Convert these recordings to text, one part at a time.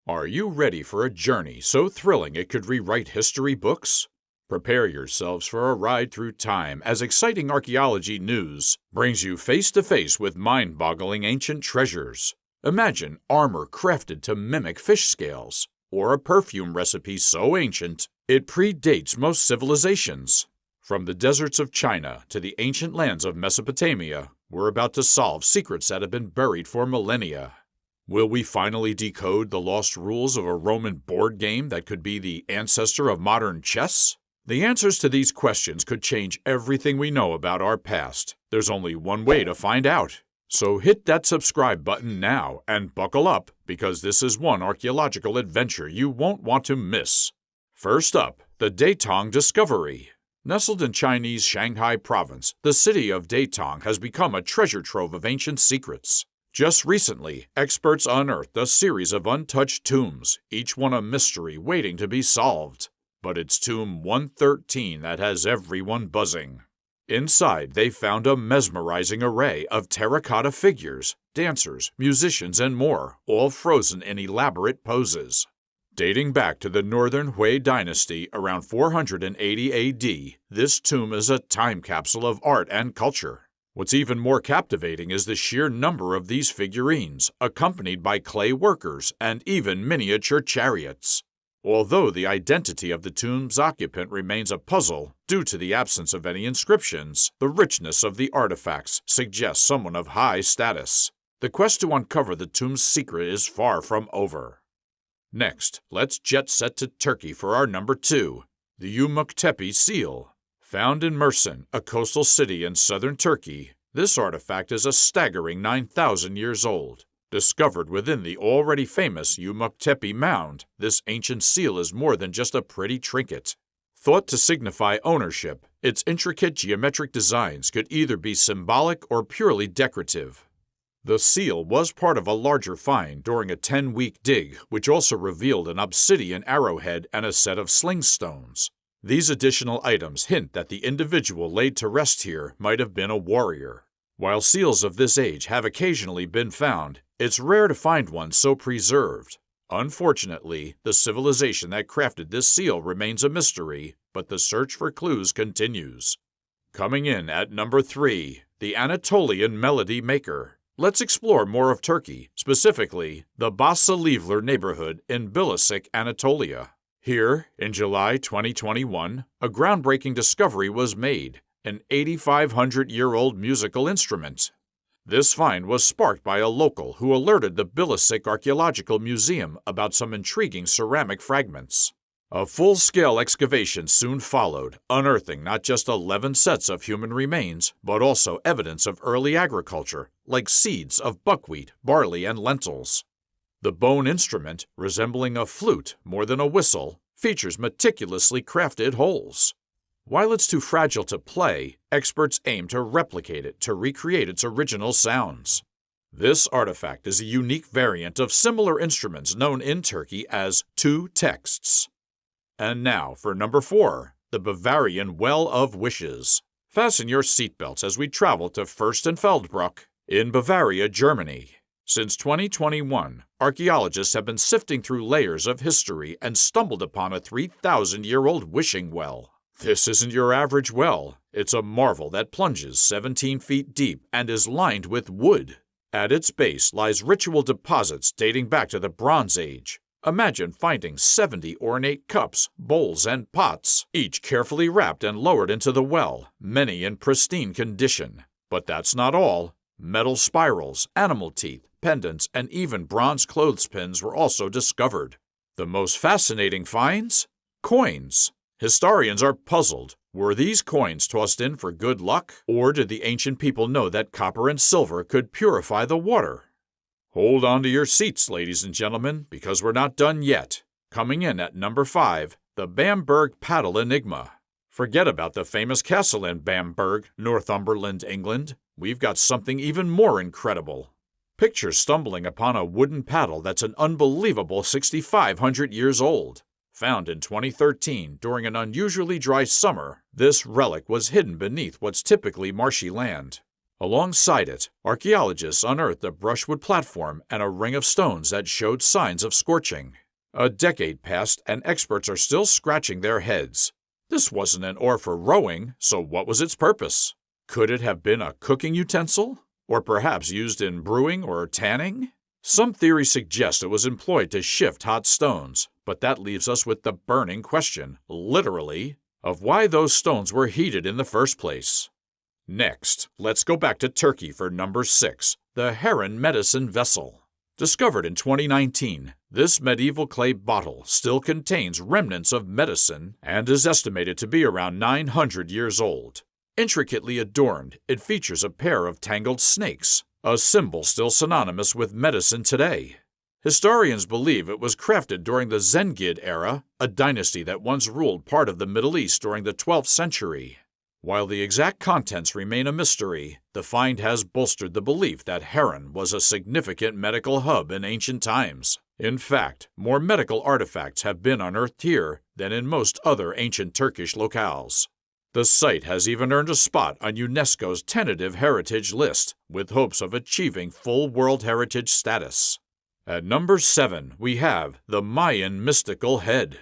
Are you ready for a journey so thrilling it could rewrite history books? Prepare yourselves for a ride through time as exciting archaeology news brings you face to face with mind-boggling ancient treasures. Imagine armor crafted to mimic fish scales, or a perfume recipe so ancient it predates most civilizations. From the deserts of China to the ancient lands of Mesopotamia, we're about to solve secrets that have been buried for millennia. Will we finally decode the lost rules of a Roman board game that could be the ancestor of modern chess? The answers to these questions could change everything we know about our past. There's only one way to find out. So hit that subscribe button now and buckle up, because this is one archaeological adventure you won't want to miss. First up, the Dayong Discovery. Nestled in Chinese Shanghai province, the city of Dayong has become a treasure trove of ancient secrets. Just recently, experts unearthed a series of untouched tombs, each one a mystery waiting to be solved. But it's tomb 113 that has everyone buzzing. Inside, they found a mesmerizing array of terracotta figures, dancers, musicians, and more, all frozen in elaborate poses. Dating back to the Northern Hui dynasty around 480 AD, this tomb is a time capsule of art and culture. What's even more captivating is the sheer number of these figurines, accompanied by clay workers and even miniature chariots. Although the identity of the tomb's occupant remains a puzzle due to the absence of any inscriptions, the richness of the artifacts suggests someone of high status. The quest to uncover the tomb's secret is far from over. Next, let's jet set to Turkey for our number 2, the Yuki Seal. Found in Mersin, a coastal city in southern Turkey, this artifact is a staggering 9,000 years old. Discovered within the already famous Yuki Mound, this ancient seal is more than just a pretty trinket. Thought to signify ownership, its intricate geometric designs could either be symbolic or purely decorative. The seal was part of a larger find during a 10-week dig, which also revealed an obsidian arrowhead and a set of sling stones. These additional items hint that the individual laid to rest here might have been a warrior. While seals of this age have occasionally been found, it's rare to find one so preserved. Unfortunately, the civilization that crafted this seal remains a mystery, but the search for clues continues. Coming in at number 3, the Anatolian Melody Maker. Let's explore more of Turkey, specifically the Basalivler neighborhood in Bilecik, Anatolia. Here, in July 2021, a groundbreaking discovery was made, an 8,500-year-old musical instrument. This find was sparked by a local who alerted the Bilecik Archaeological Museum about some intriguing ceramic fragments. A full-scale excavation soon followed, unearthing not just 11 sets of human remains, but also evidence of early agriculture, like seeds of buckwheat, barley, and lentils. The bone instrument, resembling a flute more than a whistle, features meticulously crafted holes. While it's too fragile to play, experts aim to replicate it to recreate its original sounds. This artifact is a unique variant of similar instruments known in Turkey as two texts. And now for number 4, the Bavarian Well of Wishes. Fasten your seatbelts as we travel to Fürstenfeldbruck in Bavaria, Germany. Since 2021, archaeologists have been sifting through layers of history and stumbled upon a 3,000-year-old wishing well. This isn't your average well. It's a marvel that plunges 17 feet deep and is lined with wood. At its base lies ritual deposits dating back to the Bronze Age. Imagine finding 70 ornate cups, bowls, and pots, each carefully wrapped and lowered into the well, many in pristine condition. But that's not all. Metal spirals, animal teeth, pendants, and even bronze clothespins were also discovered. The most fascinating finds? Coins. Historians are puzzled. Were these coins tossed in for good luck? Or did the ancient people know that copper and silver could purify the water? Hold on to your seats, ladies and gentlemen, because we're not done yet. Coming in at number 5, the Bamberg Paddle Enigma. Forget about the famous castle in Bamberg, Northumberland, England. We've got something even more incredible. Picture stumbling upon a wooden paddle that's an unbelievable 6,500 years old. Found in 2013 during an unusually dry summer, this relic was hidden beneath what's typically marshy land. Alongside it, archaeologists unearthed a brushwood platform and a ring of stones that showed signs of scorching. A decade passed and experts are still scratching their heads. This wasn't an ore for rowing, so what was its purpose? Could it have been a cooking utensil? Or perhaps used in brewing or tanning? Some theories suggest it was employed to shift hot stones, but that leaves us with the burning question, literally, of why those stones were heated in the first place. Next, let's go back to Turkey for number 6, the Heron medicine vessel. Discovered in 2019, this medieval clay bottle still contains remnants of medicine and is estimated to be around 900 years old. Intricately adorned, it features a pair of tangled snakes, a symbol still synonymous with medicine today. Historians believe it was crafted during the Zengid era, a dynasty that once ruled part of the Middle East during the 12th century. While the exact contents remain a mystery, the find has bolstered the belief that Heron was a significant medical hub in ancient times. In fact, more medical artifacts have been unearthed here than in most other ancient Turkish locales. The site has even earned a spot on UNESCO's tentative heritage list, with hopes of achieving full World Heritage status. At number 7, we have the Mayan mystical head.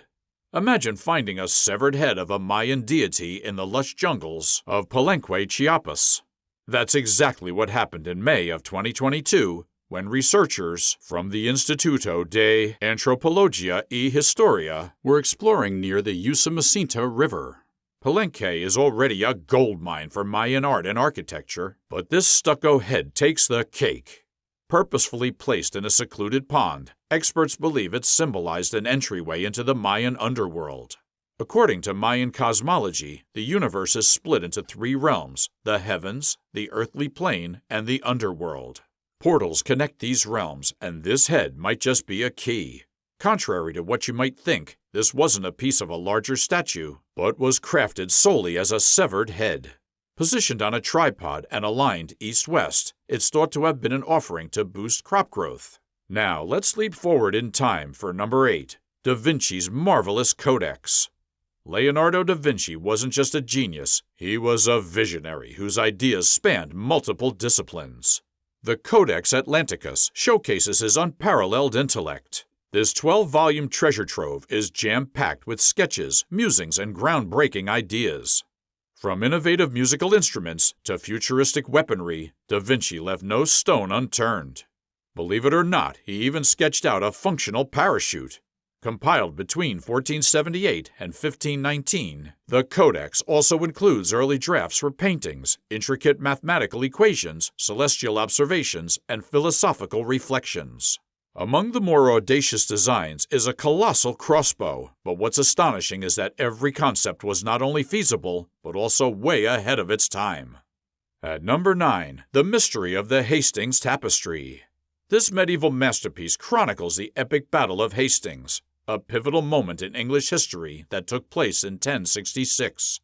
Imagine finding a severed head of a Mayan deity in the lush jungles of Palenque, Chiapas. That's exactly what happened in May of 2022, when researchers from the Instituto de Antropología y Historia were exploring near the Usumacinta River. Palenque is already a goldmine for Mayan art and architecture, but this stucco head takes the cake. Purposefully placed in a secluded pond, experts believe it symbolized an entryway into the Mayan underworld. According to Mayan cosmology, the universe is split into 3 realms: the heavens, the earthly plane, and the underworld. Portals connect these realms, and this head might just be a key. Contrary to what you might think, this wasn't a piece of a larger statue, but was crafted solely as a severed head. Positioned on a tripod and aligned east-west, it's thought to have been an offering to boost crop growth. Now, let's leap forward in time for number 8, Da Vinci's marvelous Codex. Leonardo da Vinci wasn't just a genius, he was a visionary whose ideas spanned multiple disciplines. The Codex Atlanticus showcases his unparalleled intellect. This 12-volume treasure trove is jam-packed with sketches, musings, and groundbreaking ideas. From innovative musical instruments to futuristic weaponry, Da Vinci left no stone unturned. Believe it or not, he even sketched out a functional parachute. Compiled between 1478 and 1519, the Codex also includes early drafts for paintings, intricate mathematical equations, celestial observations, and philosophical reflections. Among the more audacious designs is a colossal crossbow, but what's astonishing is that every concept was not only feasible, but also way ahead of its time. At number 9, the mystery of the Hastings Tapestry. This medieval masterpiece chronicles the epic Battle of Hastings, a pivotal moment in English history that took place in 1066.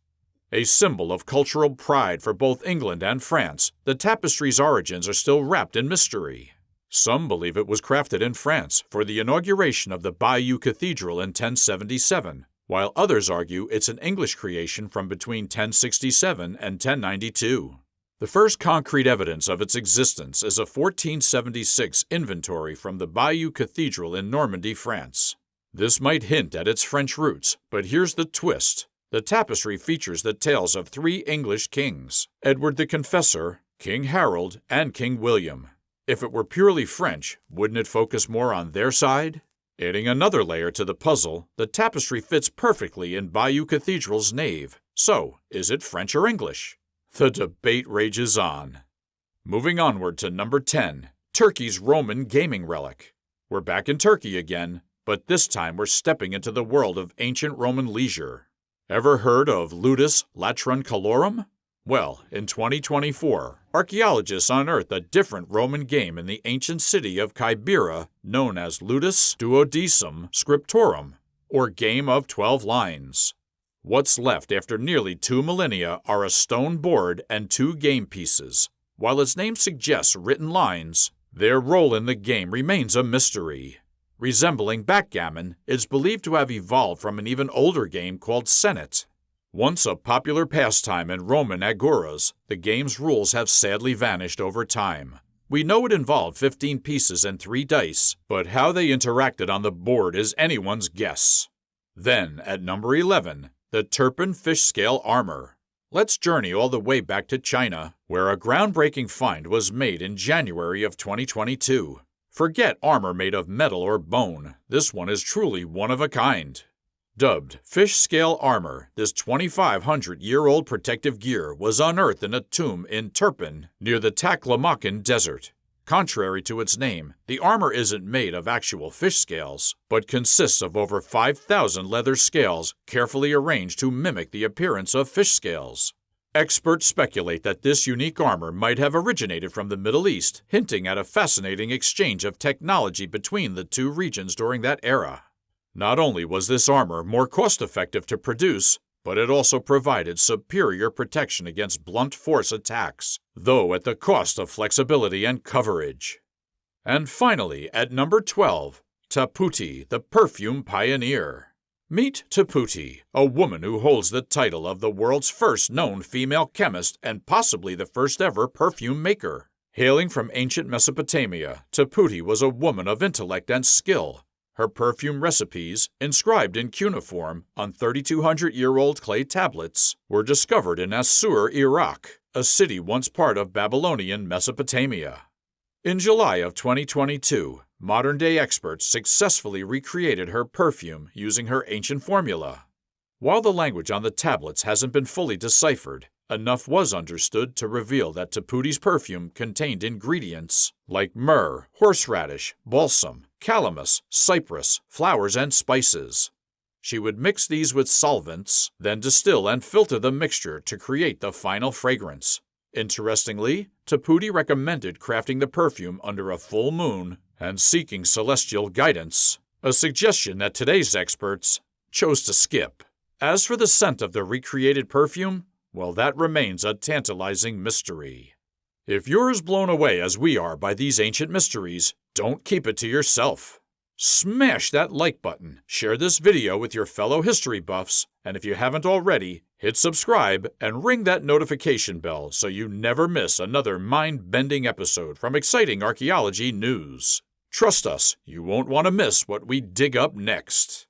A symbol of cultural pride for both England and France, the tapestry's origins are still wrapped in mystery. Some believe it was crafted in France for the inauguration of the Bayeux Cathedral in 1077, while others argue it's an English creation from between 1067 and 1092. The first concrete evidence of its existence is a 1476 inventory from the Bayeux Cathedral in Normandy, France. This might hint at its French roots, but here's the twist. The tapestry features the tales of 3 English kings: Edward the Confessor, King Harold, and King William. If it were purely French, wouldn't it focus more on their side? Adding another layer to the puzzle, the tapestry fits perfectly in Bayeux Cathedral's nave. So, is it French or English? The debate rages on. Moving onward to number 10, Turkey's Roman gaming relic. We're back in Turkey again, but this time we're stepping into the world of ancient Roman leisure. Ever heard of Ludus Latrunculorum? Well, in 2024, archaeologists unearthed a different Roman game in the ancient city of Kybera known as Ludus Duodecim Scriptorum, or Game of 12 Lines. What's left after nearly 2 millennia are a stone board and 2 game pieces. While its name suggests written lines, their role in the game remains a mystery. Resembling backgammon, it's believed to have evolved from an even older game called Senet. Once a popular pastime in Roman agoras, the game's rules have sadly vanished over time. We know it involved 15 pieces and 3 dice, but how they interacted on the board is anyone's guess. Then, at number 11, the Turpin fish scale armor. Let's journey all the way back to China, where a groundbreaking find was made in January of 2022. Forget armor made of metal or bone, this one is truly one of a kind. Dubbed fish scale armor, this 2,500-year-old protective gear was unearthed in a tomb in Turpin near the Taklamakan Desert. Contrary to its name, the armor isn't made of actual fish scales, but consists of over 5,000 leather scales carefully arranged to mimic the appearance of fish scales. Experts speculate that this unique armor might have originated from the Middle East, hinting at a fascinating exchange of technology between the two regions during that era. Not only was this armor more cost-effective to produce, but it also provided superior protection against blunt force attacks, though at the cost of flexibility and coverage. And finally, at number 12, Taputi, the Perfume Pioneer. Meet Taputi, a woman who holds the title of the world's first known female chemist and possibly the first ever perfume maker. Hailing from ancient Mesopotamia, Taputi was a woman of intellect and skill. Her perfume recipes, inscribed in cuneiform on 3,200-year-old clay tablets, were discovered in Assur, Iraq, a city once part of Babylonian Mesopotamia. In July of 2022, modern-day experts successfully recreated her perfume using her ancient formula. While the language on the tablets hasn't been fully deciphered, enough was understood to reveal that Taputi's perfume contained ingredients like myrrh, horseradish, balsam, calamus, cypress, flowers, and spices. She would mix these with solvents, then distill and filter the mixture to create the final fragrance. Interestingly, Taputi recommended crafting the perfume under a full moon and seeking celestial guidance, a suggestion that today's experts chose to skip. As for the scent of the recreated perfume, well, that remains a tantalizing mystery. If you're as blown away as we are by these ancient mysteries, don't keep it to yourself. Smash that like button, share this video with your fellow history buffs, and if you haven't already, hit subscribe and ring that notification bell so you never miss another mind-bending episode from exciting archaeology news. Trust us, you won't want to miss what we dig up next.